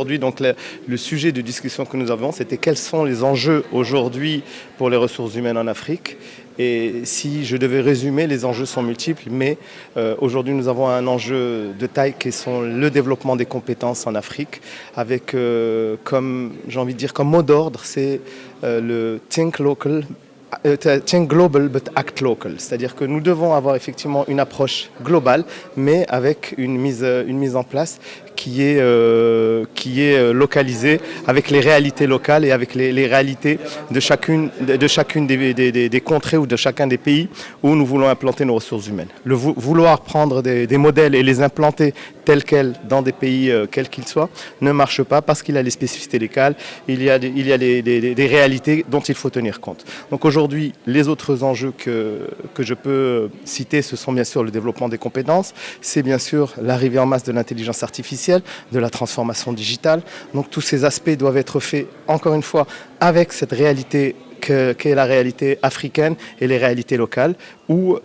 aujourd'hui, donc le sujet de discussion que nous avons, c'était quels sont les enjeux aujourd'hui pour les ressources humaines en Afrique. Et si je devais résumer, les enjeux sont multiples, mais aujourd'hui nous avons un enjeu de taille qui est le développement des compétences en Afrique, avec comme j'ai envie de dire comme mot d'ordre, c'est le Think Local. Think global but act local, c'est-à-dire que nous devons avoir effectivement une approche globale, mais avec une mise en place qui est localisée avec les réalités locales et avec les réalités de chacune des contrées ou de chacun des pays où nous voulons implanter nos ressources humaines. Vouloir prendre des modèles et les implanter tels quels dans des pays quels qu'ils soient ne marche pas parce qu'il y a les spécificités locales, il y a des réalités dont il faut tenir compte. Donc aujourd'hui, les autres enjeux que je peux citer, ce sont bien sûr le développement des compétences, c'est bien sûr l'arrivée en masse de l'intelligence artificielle, de la transformation digitale. Donc tous ces aspects doivent être faits, encore une fois, avec cette réalité qu'est la réalité africaine et les réalités locales, ou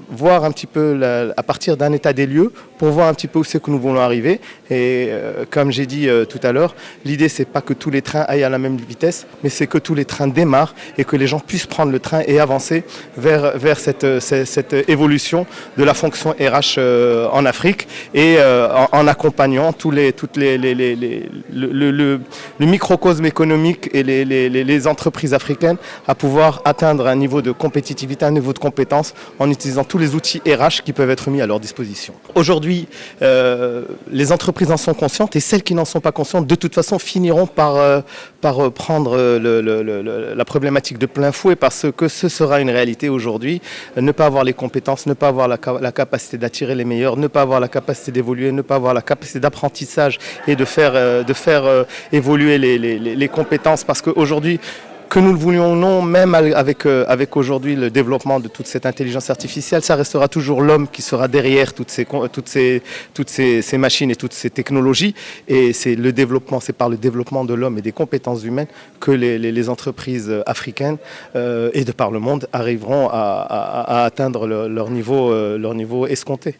voir un petit peu à partir d'un état des lieux pour voir un petit peu où c'est que nous voulons arriver. Et comme j'ai dit tout à l'heure, l'idée c'est pas que tous les trains aillent à la même vitesse, mais c'est que tous les trains démarrent et que les gens puissent prendre le train et avancer vers cette évolution de la fonction RH en Afrique et en accompagnant le microcosme économique et les entreprises africaines à pouvoir atteindre un niveau de compétitivité, un niveau de compétence en utilisant tous les outils RH qui peuvent être mis à leur disposition. Aujourd'hui, les entreprises en sont conscientes et celles qui n'en sont pas conscientes, de toute façon, finiront par prendre la problématique de plein fouet parce que ce sera une réalité aujourd'hui. Ne pas avoir les compétences, ne pas avoir la capacité d'attirer les meilleurs, ne pas avoir la capacité d'évoluer, ne pas avoir la capacité d'apprentissage et de faire évoluer les compétences parce qu'aujourd'hui, que nous le voulions ou non, même avec aujourd'hui le développement de toute cette intelligence artificielle, ça restera toujours l'homme qui sera derrière toutes ces machines et toutes ces technologies. Et c'est par le développement de l'homme et des compétences humaines que les entreprises africaines et de par le monde arriveront à atteindre leur niveau escompté.